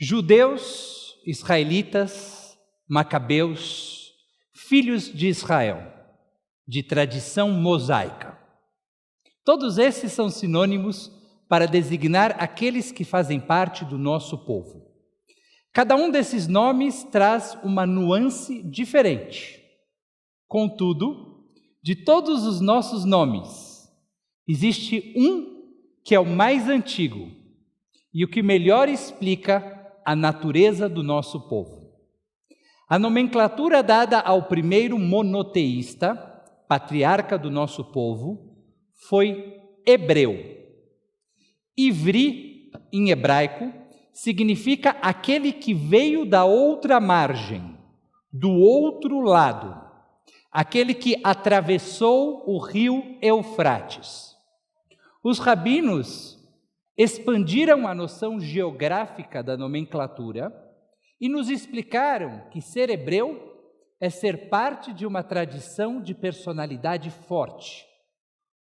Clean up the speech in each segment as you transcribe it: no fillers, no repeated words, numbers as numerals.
Judeus, israelitas, macabeus, filhos de Israel, de tradição mosaica. Todos esses são sinônimos para designar aqueles que fazem parte do nosso povo. Cada um desses nomes traz uma nuance diferente. Contudo, de todos os nossos nomes, existe um que é o mais antigo e o que melhor explica a natureza do nosso povo. A nomenclatura dada ao primeiro monoteísta, patriarca do nosso povo, foi hebreu. Ivri, em hebraico, significa aquele que veio da outra margem, do outro lado, aquele que atravessou o rio Eufrates. Os rabinos expandiram a noção geográfica da nomenclatura e nos explicaram que ser hebreu é ser parte de uma tradição de personalidade forte,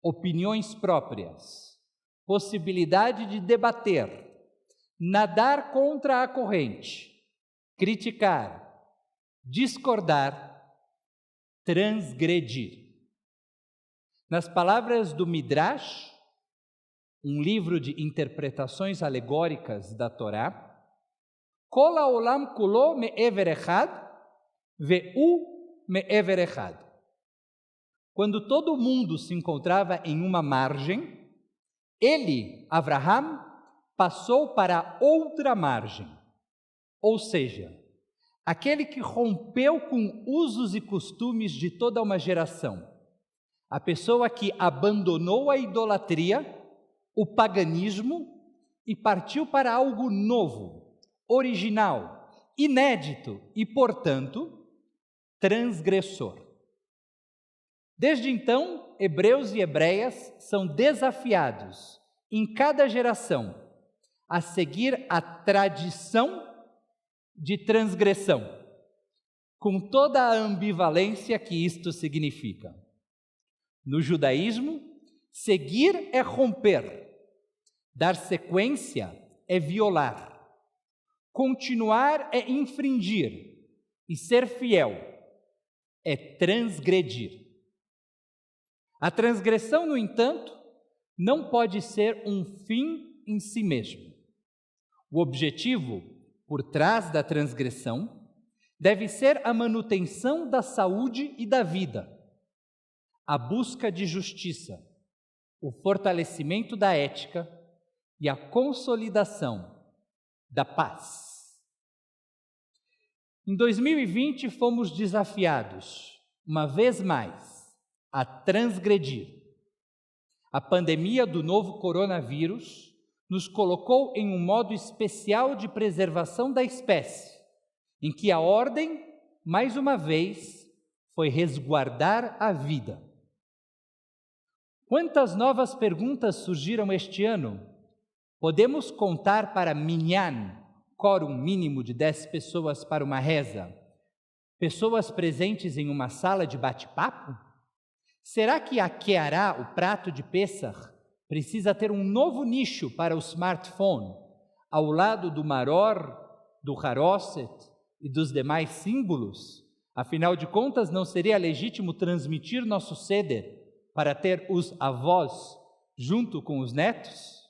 opiniões próprias, possibilidade de debater, nadar contra a corrente, criticar, discordar, transgredir. Nas palavras do Midrash, um livro de interpretações alegóricas da Torá, Kol haolam kulo me'ever echad, ve'u me'ever echad. Quando todo mundo se encontrava em uma margem, ele, Avraham, passou para outra margem, ou seja, aquele que rompeu com usos e costumes de toda uma geração, a pessoa que abandonou a idolatria, o paganismo e partiu para algo novo, original, inédito e, portanto, transgressor. Desde então, hebreus e hebreias são desafiados, em cada geração, a seguir a tradição de transgressão, com toda a ambivalência que isto significa. No judaísmo, seguir é romper, dar sequência é violar, continuar é infringir e ser fiel é transgredir. A transgressão, no entanto, não pode ser um fim em si mesmo. O objetivo por trás da transgressão deve ser a manutenção da saúde e da vida, a busca de justiça, o fortalecimento da ética e a consolidação da paz. Em 2020, fomos desafiados, uma vez mais, a transgredir. A pandemia do novo coronavírus nos colocou em um modo especial de preservação da espécie, em que a ordem, mais uma vez, foi resguardar a vida. Quantas novas perguntas surgiram este ano? Podemos contar para minyan, quórum mínimo de 10 pessoas para uma reza, pessoas presentes em uma sala de bate-papo? Será que a Keará, o prato de Pêssar, precisa ter um novo nicho para o smartphone, ao lado do maror, do haroset e dos demais símbolos? Afinal de contas, não seria legítimo transmitir nosso seder para ter os avós junto com os netos?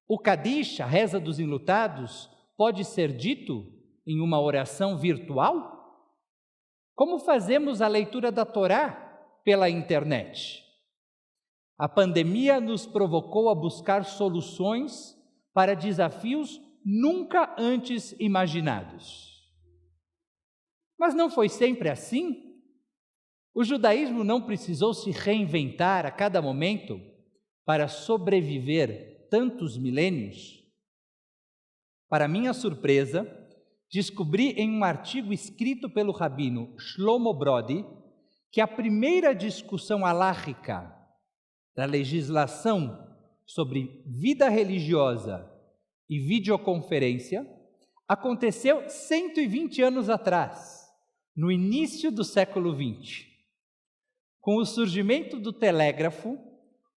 O Kadish, a reza dos enlutados, pode ser dito em uma oração virtual? Como fazemos a leitura da Torá pela internet? A pandemia nos provocou a buscar soluções para desafios nunca antes imaginados. Mas não foi sempre assim? O judaísmo não precisou se reinventar a cada momento para sobreviver tantos milênios? Para minha surpresa, descobri em um artigo escrito pelo rabino Shlomo Brody que a primeira discussão halárrica da legislação sobre vida religiosa e videoconferência aconteceu 120 anos atrás, no início do século XX. Com o surgimento do telégrafo,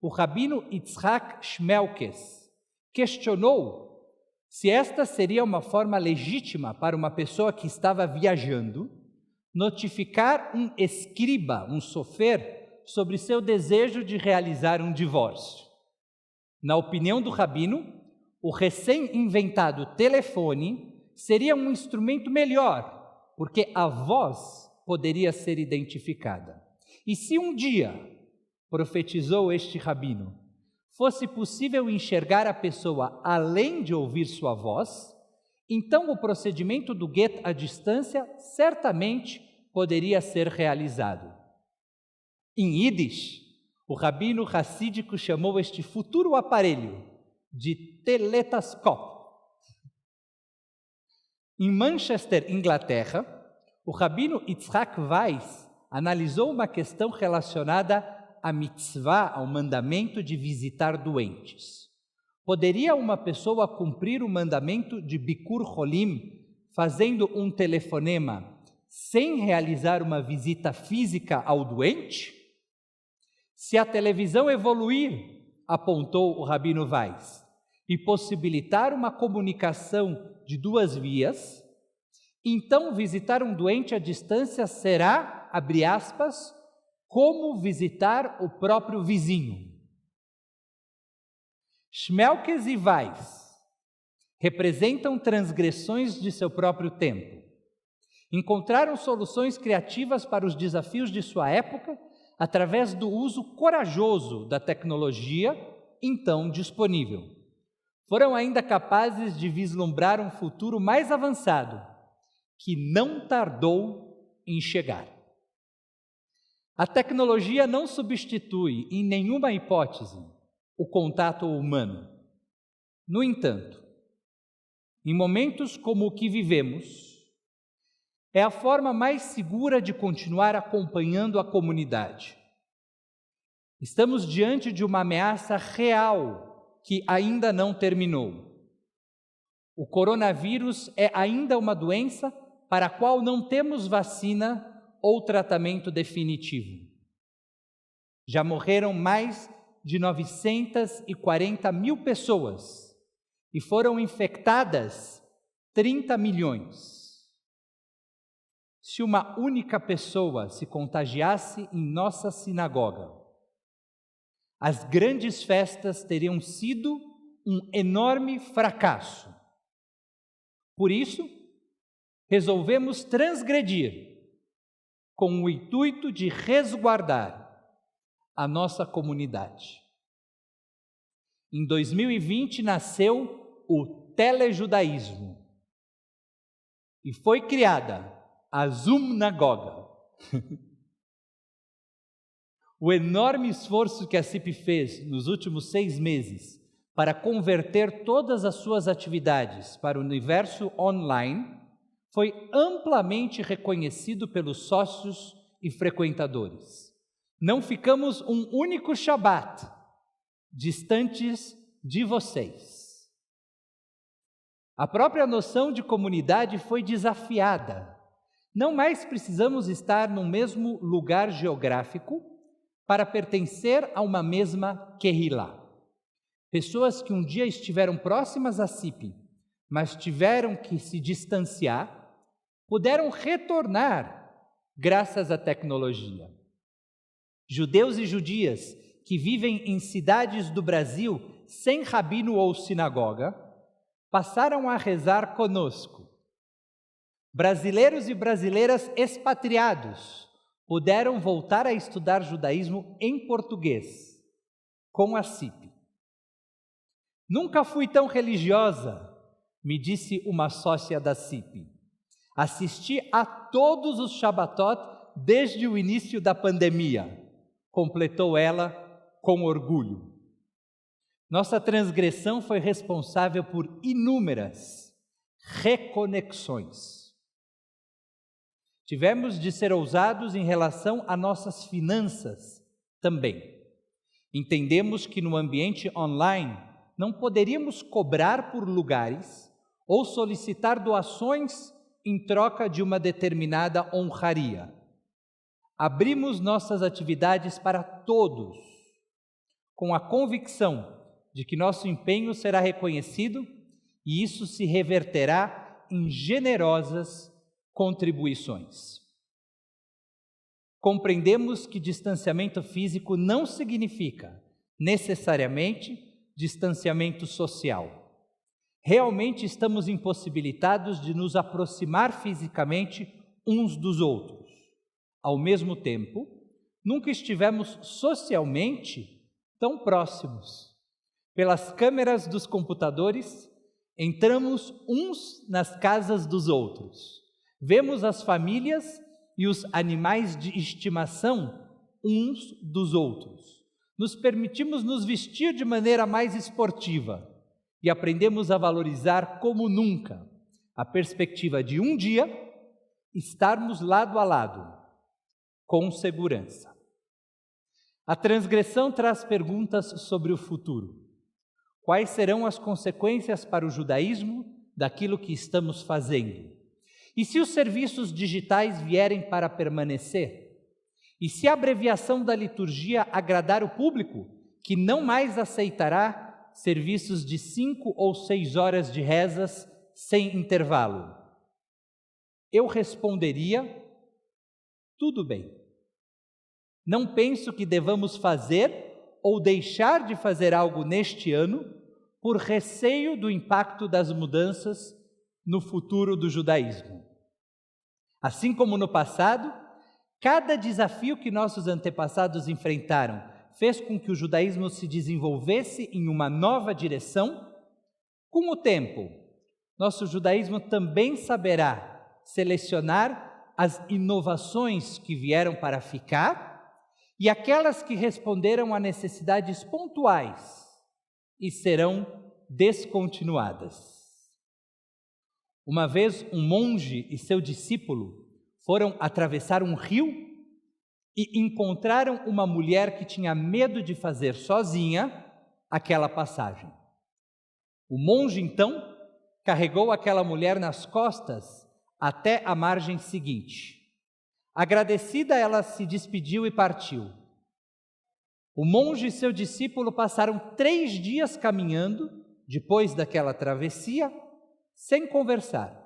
o rabino Yitzhak Shmelkes questionou se esta seria uma forma legítima para uma pessoa que estava viajando notificar um escriba, um sofer, sobre seu desejo de realizar um divórcio. Na opinião do rabino, o recém-inventado telefone seria um instrumento melhor, porque a voz poderia ser identificada. E se um dia, profetizou este rabino, fosse possível enxergar a pessoa além de ouvir sua voz, então o procedimento do get à distância certamente poderia ser realizado. Em Yiddish, o rabino racídico chamou este futuro aparelho de teletascópio. Em Manchester, Inglaterra, o rabino Yitzhak Weiss analisou uma questão relacionada à mitzvah, ao mandamento de visitar doentes. Poderia uma pessoa cumprir o mandamento de Bikur Cholim, fazendo um telefonema, sem realizar uma visita física ao doente? Se a televisão evoluir, apontou o rabino Weiss, e possibilitar uma comunicação de duas vias, então visitar um doente à distância será, abre aspas, como visitar o próprio vizinho. Schmelkes e Weiss representam transgressões de seu próprio tempo. Encontraram soluções criativas para os desafios de sua época através do uso corajoso da tecnologia então disponível. Foram ainda capazes de vislumbrar um futuro mais avançado, que não tardou em chegar. A tecnologia não substitui, em nenhuma hipótese, o contato humano. No entanto, em momentos como o que vivemos, é a forma mais segura de continuar acompanhando a comunidade. Estamos diante de uma ameaça real que ainda não terminou. O coronavírus é ainda uma doença para a qual não temos vacina ou tratamento definitivo. Já morreram mais de 940 mil pessoas e foram infectadas 30 milhões. Se uma única pessoa se contagiasse em nossa sinagoga, as grandes festas teriam sido um enorme fracasso. Por isso, resolvemos transgredir com o intuito de resguardar a nossa comunidade. Em 2020 nasceu o telejudaísmo e foi criada a Zoomnagoga. O enorme esforço que a CIP fez nos últimos 6 meses para converter todas as suas atividades para o universo online foi amplamente reconhecido pelos sócios e frequentadores. Não ficamos um único Shabat distantes de vocês. A própria noção de comunidade foi desafiada. Não mais precisamos estar no mesmo lugar geográfico para pertencer a uma mesma Kehilá. Pessoas que um dia estiveram próximas a CIP, mas tiveram que se distanciar, puderam retornar graças à tecnologia. Judeus e judias que vivem em cidades do Brasil sem rabino ou sinagoga, passaram a rezar conosco. Brasileiros e brasileiras expatriados puderam voltar a estudar judaísmo em português, com a CIP. Nunca fui tão religiosa, me disse uma sócia da CIP. Assisti a todos os Shabbatot desde o início da pandemia, completou ela com orgulho. Nossa transgressão foi responsável por inúmeras reconexões. Tivemos de ser ousados em relação a nossas finanças também. Entendemos que no ambiente online não poderíamos cobrar por lugares ou solicitar doações em troca de uma determinada honraria. Abrimos nossas atividades para todos, com a convicção de que nosso empenho será reconhecido e isso se reverterá em generosas contribuições. Compreendemos que distanciamento físico não significa necessariamente distanciamento social. Realmente estamos impossibilitados de nos aproximar fisicamente uns dos outros. Ao mesmo tempo, nunca estivemos socialmente tão próximos. Pelas câmeras dos computadores, entramos uns nas casas dos outros. Vemos as famílias e os animais de estimação uns dos outros. Nos permitimos nos vestir de maneira mais esportiva e aprendemos a valorizar como nunca a perspectiva de um dia estarmos lado a lado, com segurança. A transgressão traz perguntas sobre o futuro. Quais serão as consequências para o judaísmo daquilo que estamos fazendo? E se os serviços digitais vierem para permanecer? E se a abreviação da liturgia agradar o público, que não mais aceitará serviços de 5 ou 6 horas de rezas sem intervalo? Eu responderia: tudo bem. Não penso que devamos fazer ou deixar de fazer algo neste ano por receio do impacto das mudanças no futuro do judaísmo. Assim como no passado, cada desafio que nossos antepassados enfrentaram fez com que o judaísmo se desenvolvesse em uma nova direção. Com o tempo, nosso judaísmo também saberá selecionar as inovações que vieram para ficar e aquelas que responderam a necessidades pontuais e serão descontinuadas. Uma vez, um monge e seu discípulo foram atravessar um rio e encontraram uma mulher que tinha medo de fazer sozinha aquela passagem. O monge, então, carregou aquela mulher nas costas até a margem seguinte. Agradecida, ela se despediu e partiu. O monge e seu discípulo passaram 3 dias caminhando, depois daquela travessia, sem conversar.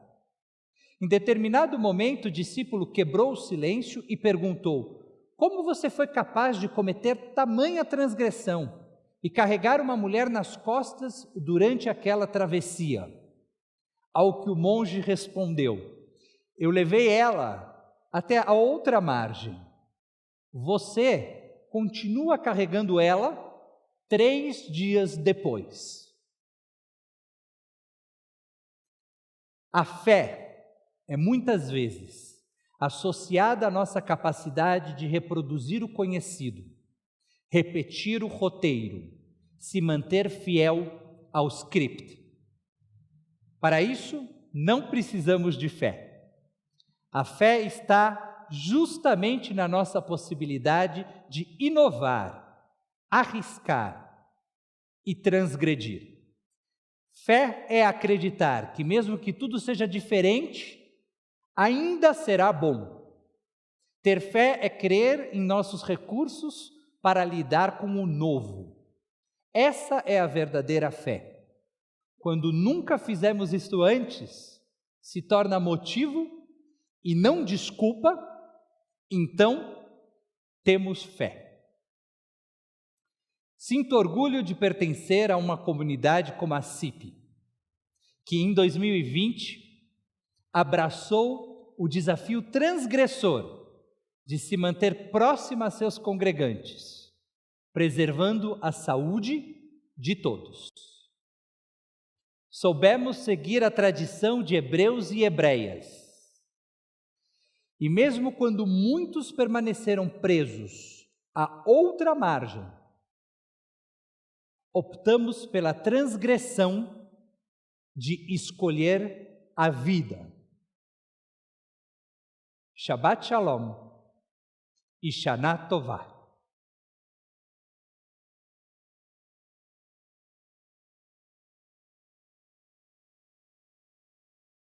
Em determinado momento, o discípulo quebrou o silêncio e perguntou: como você foi capaz de cometer tamanha transgressão e carregar uma mulher nas costas durante aquela travessia? Ao que o monge respondeu: eu levei ela até a outra margem. Você continua carregando ela 3 dias depois. A fé é muitas vezes associada à nossa capacidade de reproduzir o conhecido, repetir o roteiro, se manter fiel ao script. Para isso, não precisamos de fé. A fé está justamente na nossa possibilidade de inovar, arriscar e transgredir. Fé é acreditar que mesmo que tudo seja diferente, ainda será bom. Ter fé é crer em nossos recursos para lidar com o novo. Essa é a verdadeira fé. Quando nunca fizemos isto antes, se torna motivo e não desculpa, então temos fé. Sinto orgulho de pertencer a uma comunidade como a CIP, que em 2020 abraçou o desafio transgressor de se manter próxima a seus congregantes, preservando a saúde de todos. Soubemos seguir a tradição de hebreus e hebreias, e mesmo quando muitos permaneceram presos à outra margem, optamos pela transgressão de escolher a vida. Shabbat Shalom e Shana Tová.